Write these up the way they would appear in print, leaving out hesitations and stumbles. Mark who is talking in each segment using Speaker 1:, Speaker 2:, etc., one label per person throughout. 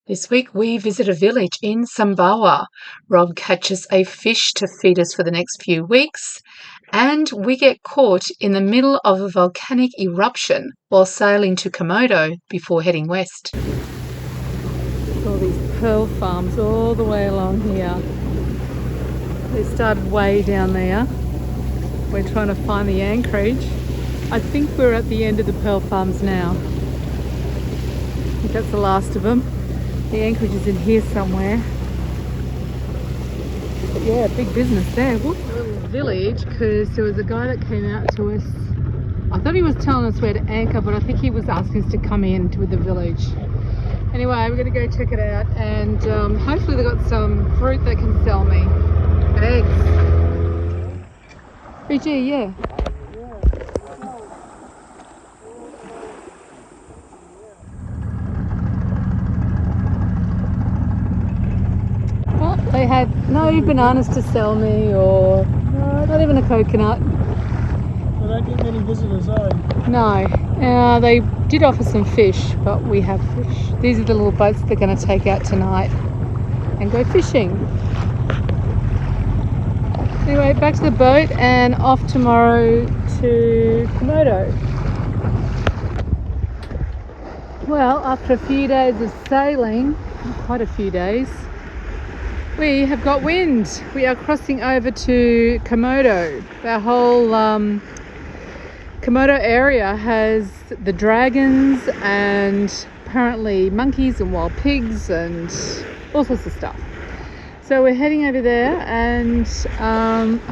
Speaker 1: This week we visit a village in Sumbawa. Rob catches a fish to feed us for the next few weeks, and we get caught in the middle of a volcanic eruption while sailing to Komodo before heading west. All these pearl farms all the way along here. They started way down there. We're trying to find the anchorage. I think we're at the end of the pearl farms now. I think that's the last of them. The anchorage is in here somewhere. But yeah, big business there. Whoop. A little village, because there was a guy that came out to us. I thought he was telling us where to anchor, but I think he was asking us to come in to the village. Anyway, we're going to go check it out, and hopefully they've got some fruit they can sell me. Eggs. BG, yeah. Well, they had no bananas to sell me, or not even a coconut.
Speaker 2: They don't get many visitors, eh?
Speaker 1: No, they did offer some fish, but we have fish. These are the little boats they're going to take out tonight and go fishing. Anyway, back to the boat and off tomorrow to Komodo. Well, after a few days of sailing, quite a few days, we have got wind. We are crossing over to Komodo. Our whole Komodo area has the dragons and apparently monkeys and wild pigs and all sorts of stuff. So we're heading over there and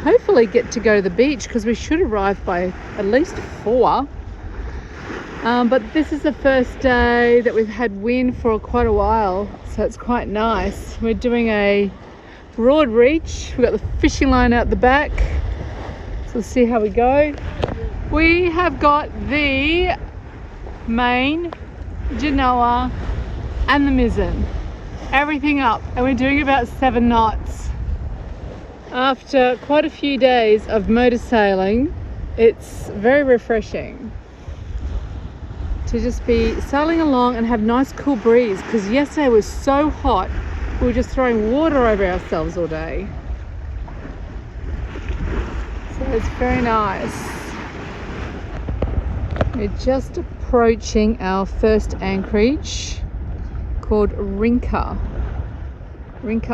Speaker 1: hopefully get to go to the beach, because we should arrive by at least 4. But this is the first day that we've had wind for quite a while, so it's quite nice. We're doing a broad reach. We've got the fishing line out the back, so we'll see how we go. We have got the main, genoa and the mizzen, everything up, and we're doing about 7 knots. After quite a few days of motor sailing, it's very refreshing to just be sailing along and have nice cool breeze, because yesterday was so hot we were just throwing water over ourselves all day. So it's very nice. We're just approaching our first anchorage, called Rinca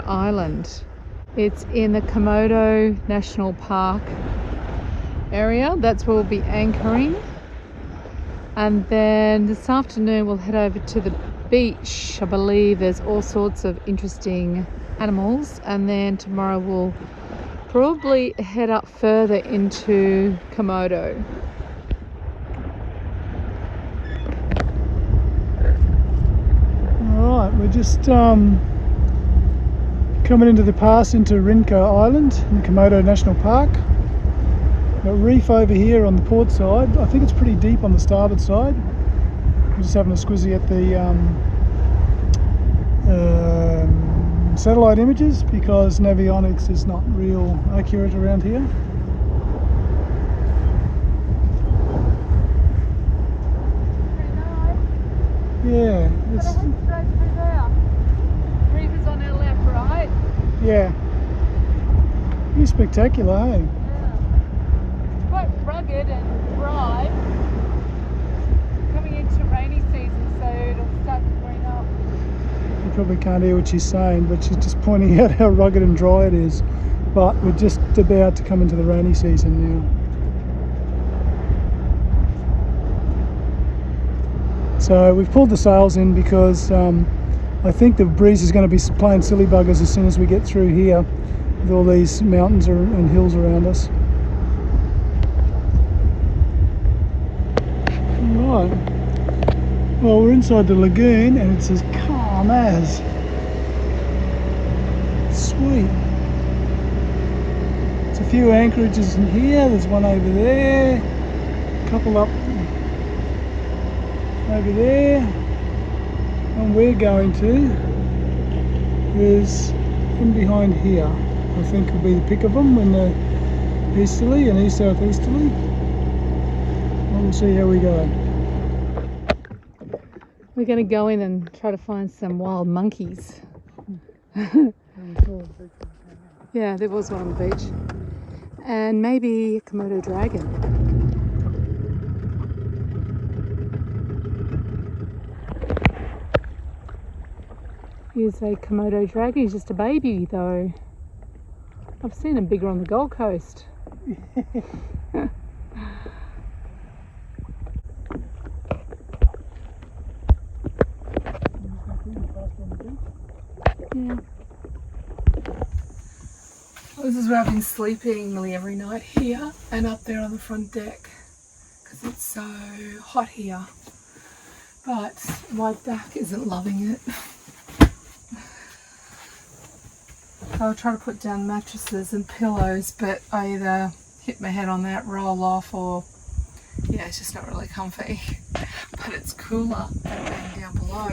Speaker 1: Island. It's in the Komodo National Park area. That's where we'll be anchoring. And then this afternoon we'll head over to the beach. I believe there's all sorts of interesting animals. And then tomorrow we'll probably head up further into Komodo.
Speaker 2: Alright, we're just coming into the pass into Rinca Island in Komodo National Park. Got a reef over here on the port side. I think it's pretty deep on the starboard side. We're just having a squizzy at the satellite images, because navionics is not real accurate around here. Yeah, it's
Speaker 1: Reef is on our left, right?
Speaker 2: yeah. Pretty spectacular, hey?
Speaker 1: Quite rugged and dry. Coming into rainy season, so it'll start to green up.
Speaker 2: You probably can't hear what she's saying, but she's just pointing out how rugged and dry it is. But we're just about to come into the rainy season now. So we've pulled the sails in because I think the breeze is going to be playing silly buggers as soon as we get through here with all these mountains and hills around us. Right. Well, we're inside the lagoon and it's as calm as. Sweet. There's a few anchorages in here. There's one over there. A couple up over there. And we're going to is in behind here. I think will be the pick of them when they're easterly and east-southeasterly. And we'll see how we go.
Speaker 1: We're going to go in and try to find some wild monkeys. Yeah, there was one on the beach. And maybe a Komodo dragon. Here's a Komodo dragon. He's just a baby though. I've seen him bigger on the Gold Coast. Yeah. This is where I've been sleeping nearly every night, here and up there on the front deck, because it's so hot here. But my back isn't loving it. I'll try to put down mattresses and pillows, but I either hit my head on that, roll off, or yeah, it's just not really comfy. But it's cooler than being down below.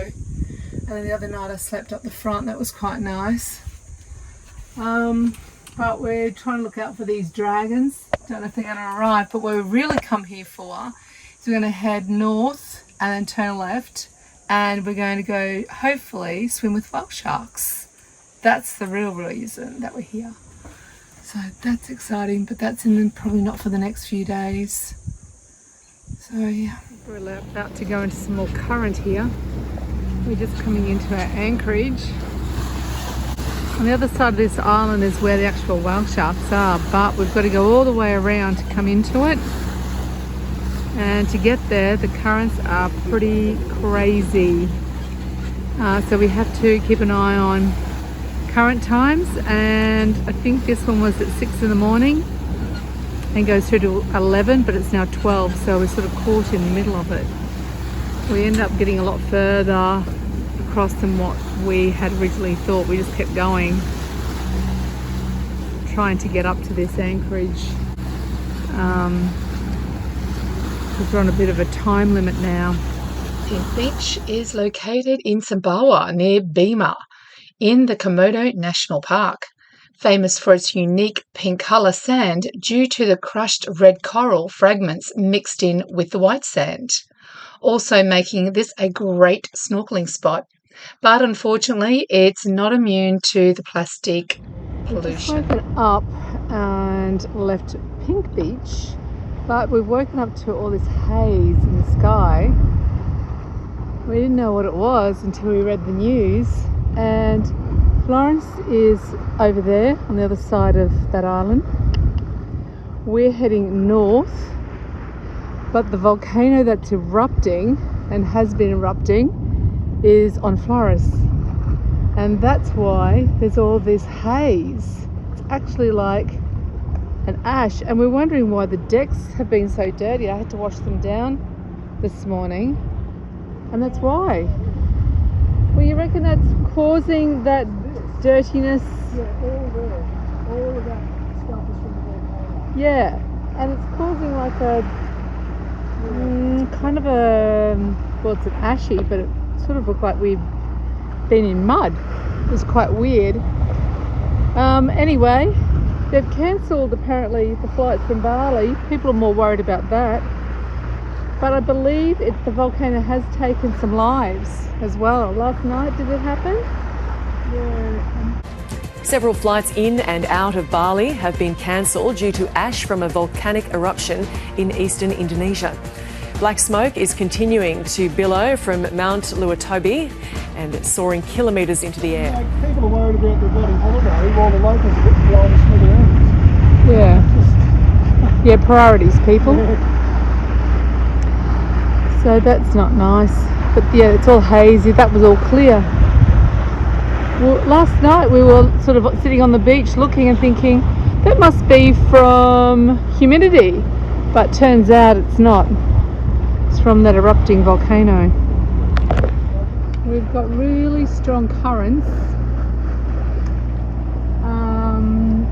Speaker 1: And then the other night I slept up the front. That was quite nice. But we're trying to look out for these dragons. Don't know if they're going to arrive, but what we really come here for is we're going to head north and then turn left, and we're going to go, hopefully, swim with whale sharks. That's the real reason that we're here. So that's exciting, but that's probably not for the next few days. So yeah. We're about to go into some more current here. We're just coming into our anchorage. On the other side of this island is where the actual whale sharks are, but we've got to go all the way around to come into it. And to get there, the currents are pretty crazy. So we have to keep an eye on current times, and I think this one was at 6 in the morning and goes through to 11, but it's now 12, so we're sort of caught in the middle of it. We ended up getting a lot further across than what we had originally thought. We just kept going, trying to get up to this anchorage. Because we're on a bit of a time limit now. Pink Beach is located in Sumbawa near Bima in the Komodo National Park, famous for its unique pink colour sand due to the crushed red coral fragments mixed in with the white sand, also making this a great snorkeling spot. But unfortunately, it's not immune to the plastic pollution. We've just woken up and left Pink Beach, but we've woken up to all this haze in the sky. We didn't know what it was until we read the news, and Florence is over there on the other side of that island. We're heading north, but the volcano that's erupting and has been erupting is on Flores, and that's why there's all this haze. It's actually like an ash, and we're wondering why the decks have been so dirty. I had to wash them down this morning, and that's why. Well, you reckon that's causing that dirtiness?
Speaker 2: Yeah, all of that stuff is from the volcano.
Speaker 1: Yeah, and it's causing like a kind of a, well, it's an ashy, but it sort of looked like we've been in mud. It was quite weird. Anyway, they've cancelled apparently the flights from Bali. People are more worried about that. But I believe the volcano has taken some lives as well. Last night, did it happen? Yeah.
Speaker 3: Several flights in and out of Bali have been cancelled due to ash from a volcanic eruption in eastern Indonesia. Black smoke is continuing to billow from Mount Luatobi and soaring kilometres into the air.
Speaker 2: Like, people are worried about their bloody holiday while the locals are getting blown to smithereens.
Speaker 1: Yeah. Yeah, priorities, people. Yeah. So that's not nice. But yeah, it's all hazy. That was all clear. Well, last night we were sort of sitting on the beach looking and thinking, that must be from humidity. But turns out it's not. It's from that erupting volcano. We've got really strong currents.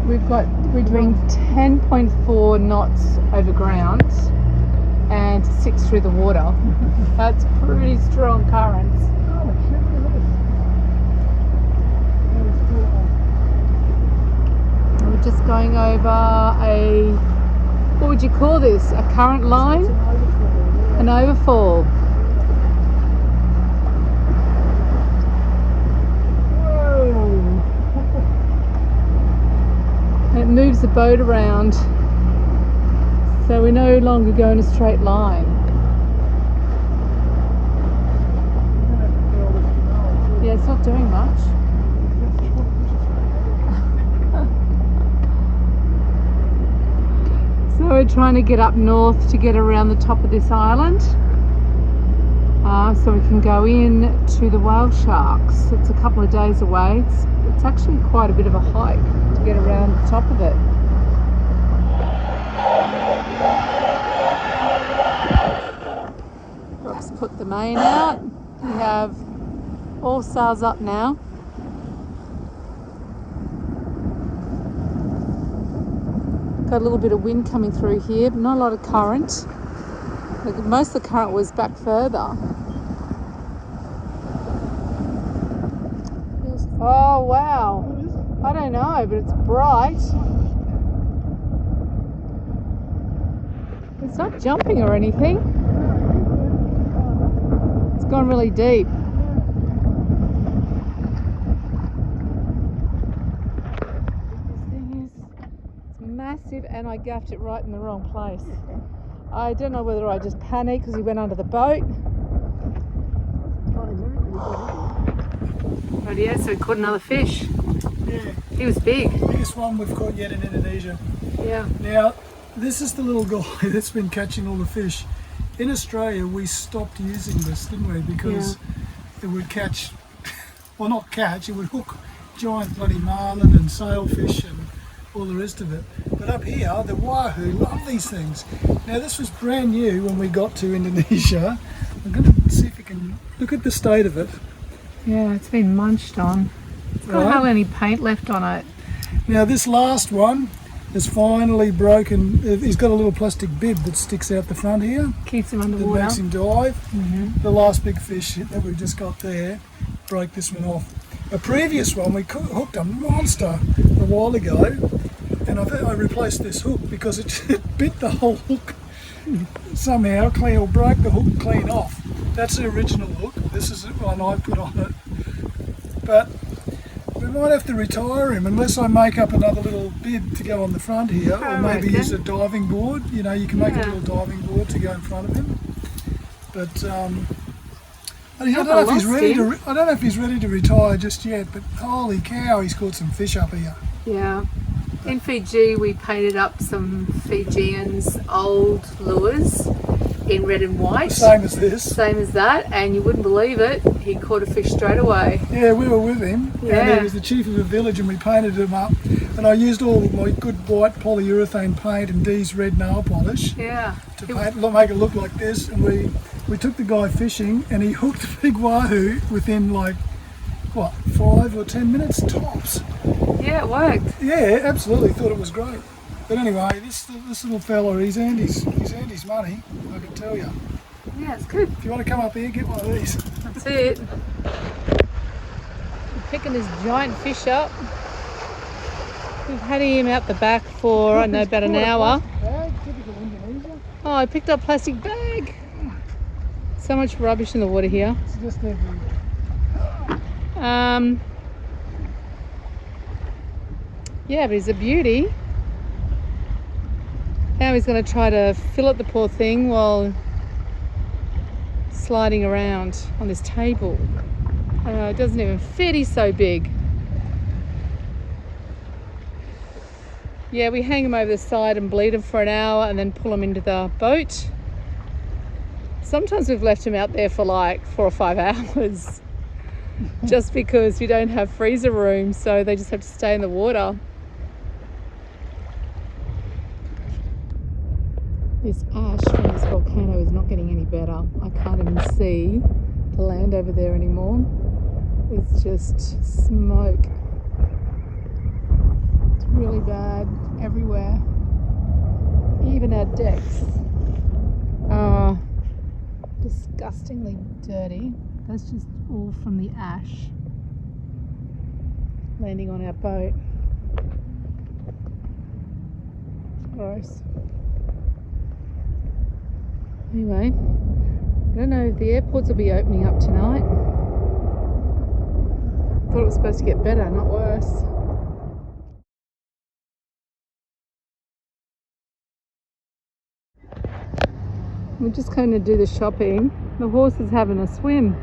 Speaker 1: We're doing 10.4 knots over ground and 6 through the water. That's pretty strong currents. We're just going over what would you call this? A current line? An overfall. moves the boat around, so we no longer go in a straight line. Yeah, it's not doing much. So we're trying to get up north to get around the top of this island, so we can go in to the whale sharks. It's a couple of days away. It's actually quite a bit of a hike to get around the top of it. Rock's put the main out. We have all sails up now. Got a little bit of wind coming through here, but not a lot of current. Most of the current was back further. Oh wow! I don't know, but it's bright. It's not jumping or anything. It's gone really deep. Massive, and I gaffed it right in the wrong place. I don't know whether I just panicked because he went under the boat. Oh yeah, so we caught another fish.
Speaker 2: Yeah.
Speaker 1: He was big.
Speaker 2: Biggest one we've caught yet in Indonesia.
Speaker 1: Yeah.
Speaker 2: Now, this is the little guy that's been catching all the fish. In Australia, we stopped using this, didn't we? Because it would catch, well not catch, it would hook giant bloody marlin and sailfish and all the rest of it. But up here, the wahoo love these things. Now this was brand new when we got to Indonesia. I'm going to see if you can look at the state of it.
Speaker 1: Yeah, it's been munched on. It's got hardly any paint left on it.
Speaker 2: Now this last one has finally broken. He's got a little plastic bib that sticks out the front here.
Speaker 1: Keeps him
Speaker 2: That
Speaker 1: underwater.
Speaker 2: makes him dive. The last big fish that we just got there broke this one off. A previous one, we hooked a monster a while ago, and I replaced this hook because it bit the whole hook somehow, or broke the hook clean off. That's the original hook. This is the one I put on it. But we might have to retire him unless I make up another little bib to go on the front here, or maybe use a diving board. You know, you can make a little diving board to go in front of him. But I don't know if he's ready to. I don't know if he's ready to retire just yet. But holy cow, he's caught some fish up here.
Speaker 1: Yeah. In Fiji, we painted up some Fijians' old lures in red and white.
Speaker 2: Same as this.
Speaker 1: Same as that, and you wouldn't believe it, he caught a fish straight away.
Speaker 2: Yeah, we were with him, and he was the chief of the village, and we painted him up. And I used all my good white polyurethane paint and Dee's red nail polish to make it look like this. And we took the guy fishing, and he hooked a big wahoo within like, what, 5 or 10 minutes tops.
Speaker 1: Yeah, it worked.
Speaker 2: Yeah, absolutely, thought it was great. But anyway, this little fella, he's earned his money, I can tell you.
Speaker 1: Yeah, it's good.
Speaker 2: If you want to come up here, get one of these.
Speaker 1: That's it. We're picking this giant fish up. We've had him out the back for, I don't know, about an hour.
Speaker 2: Bag, typical Indonesia.
Speaker 1: Oh, I picked up a plastic bag. So much rubbish in the water here.
Speaker 2: It's just everywhere.
Speaker 1: Yeah, but he's a beauty. Now he's going to try to fillet the poor thing while sliding around on this table. It doesn't even fit, he's so big. Yeah, we hang him over the side and bleed him for an hour and then pull him into the boat. Sometimes we've left him out there for like 4 or 5 hours just because we don't have freezer room, so they just have to stay in the water. This ash from this volcano is not getting any better. I can't even see the land over there anymore. It's just smoke. It's really bad everywhere. Even our decks are disgustingly dirty. That's just all from the ash landing on our boat. It's gross. Anyway, I don't know if the airports will be opening up tonight. Thought it was supposed to get better, not worse. We're just going to do the shopping. The horse is having a swim.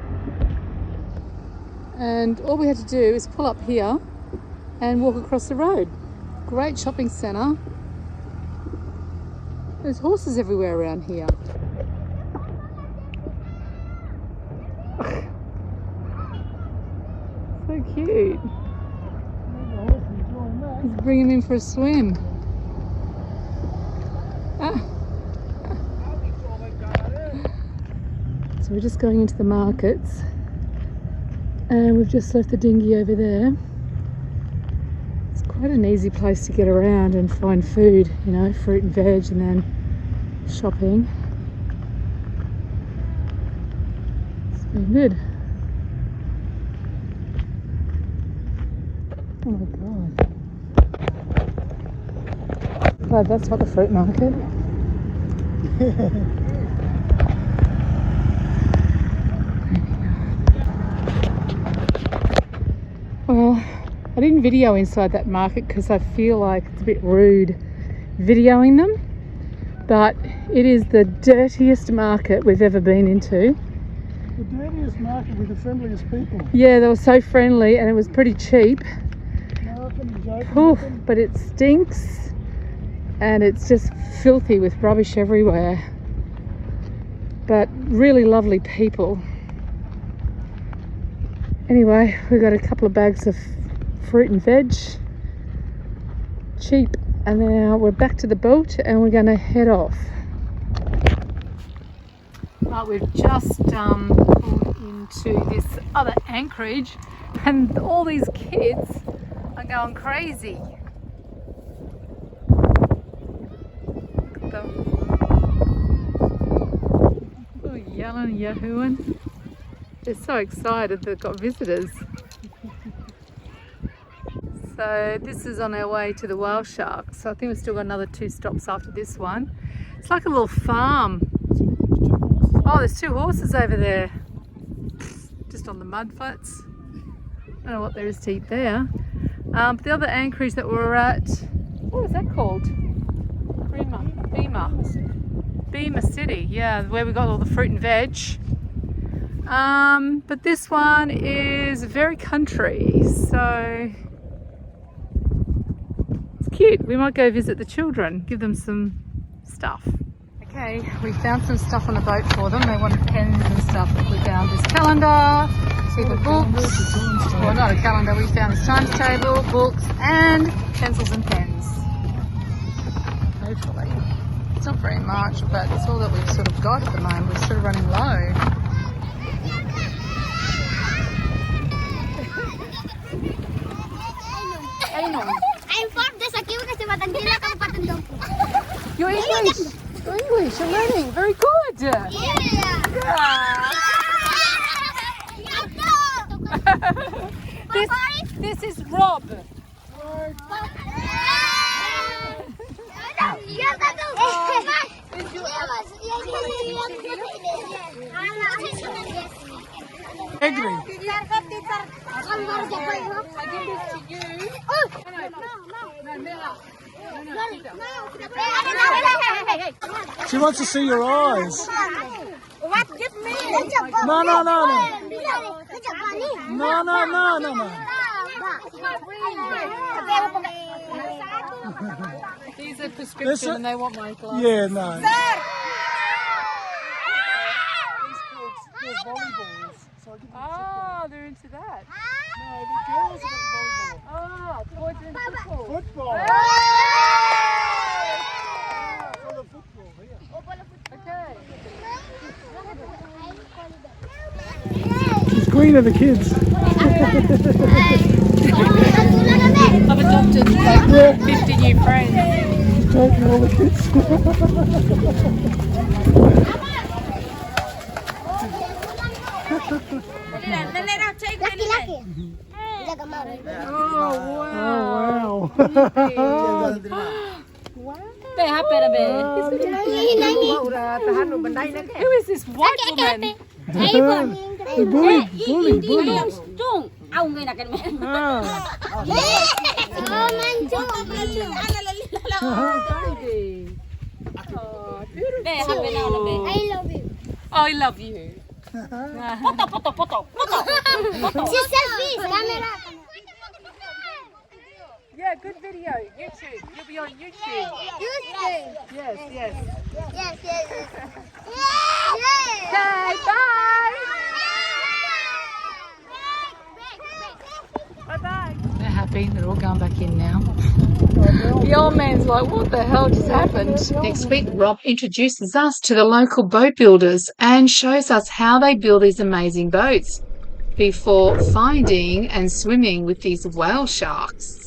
Speaker 1: And all we had to do is pull up here and walk across the road. Great shopping centre. There's horses everywhere around here. So cute. Let's bring him in for a swim. So we're just going into the markets and we've just left the dinghy over there. It's quite an easy place to get around and find food, you know, fruit and veg, and then shopping. It's been good. Oh my god. Glad that's not the fruit market. Well, I didn't video inside that market because I feel like it's a bit rude videoing them, but it is the dirtiest market we've ever been into.
Speaker 2: The dirtiest market with the friendliest people.
Speaker 1: Yeah, they were so friendly and it was pretty cheap.
Speaker 2: No, I'm joking.
Speaker 1: Oof, but it stinks and it's just filthy with rubbish everywhere. But really lovely people. Anyway, we've got a couple of bags of fruit and veg, cheap, and now we're back to the boat and we're going to head off. But we've just pulled into this other anchorage and all these kids are going crazy. Look at them. Oh, yelling and yahooing. They're so excited they've got visitors. So this is on our way to the whale shark. So I think we've still got another 2 stops after this one. It's like a little farm. Oh, there's 2 horses over there. Just on the mud flats. I don't know what there is to eat there. But the other anchorage that we're at, what was that called? Beamer City, yeah, where we got all the fruit and veg. But this one is very country, so it's cute. We might go visit the children, give them some stuff. Okay, we found some stuff on the boat for them. They wanted pens and stuff. We found this calendar, heap of books. Well, not a calendar, we found this times table, books, and pencils and pens. Hopefully. It's not very much, but it's all that we've sort of got at the moment. We're sort of running low.
Speaker 4: I'm from the Sakyo kasi matandila kang patundong po.
Speaker 1: You're English! You're English, you're learning. Very good! This is Rob.
Speaker 2: Gregory.
Speaker 1: I give this to you. No,
Speaker 2: She wants to see your eyes.
Speaker 4: What? Give me.
Speaker 2: No. No.
Speaker 1: These are prescription and they want my glasses.
Speaker 2: Yeah, no. These kids, they're volleyballs. So I give them
Speaker 1: Oh, they're into that.
Speaker 2: no, the girls have got the volleyball.
Speaker 1: Oh, boys are into football.
Speaker 2: Football. For the football, yeah.
Speaker 1: Okay.
Speaker 2: She's queen of the kids.
Speaker 1: I've adopted like 50 new friends.
Speaker 2: Taking all the kids.
Speaker 1: Oh, wow. Who is this white woman?
Speaker 2: The bully.
Speaker 1: Baby. Oh, beautiful.
Speaker 4: I love you.
Speaker 1: I love you.
Speaker 4: She selfies. Camera.
Speaker 1: Yeah, good video. YouTube. You'll be on YouTube.
Speaker 4: Yes.
Speaker 1: Yes, yes.
Speaker 4: Yes. Yes.
Speaker 1: Okay, bye. Bye-bye. They're happy. They're all going back in now. The old man's like, what the hell just happened? Next week, Rob introduces us to the local boat builders and shows us how they build these amazing boats before finding and swimming with these whale sharks.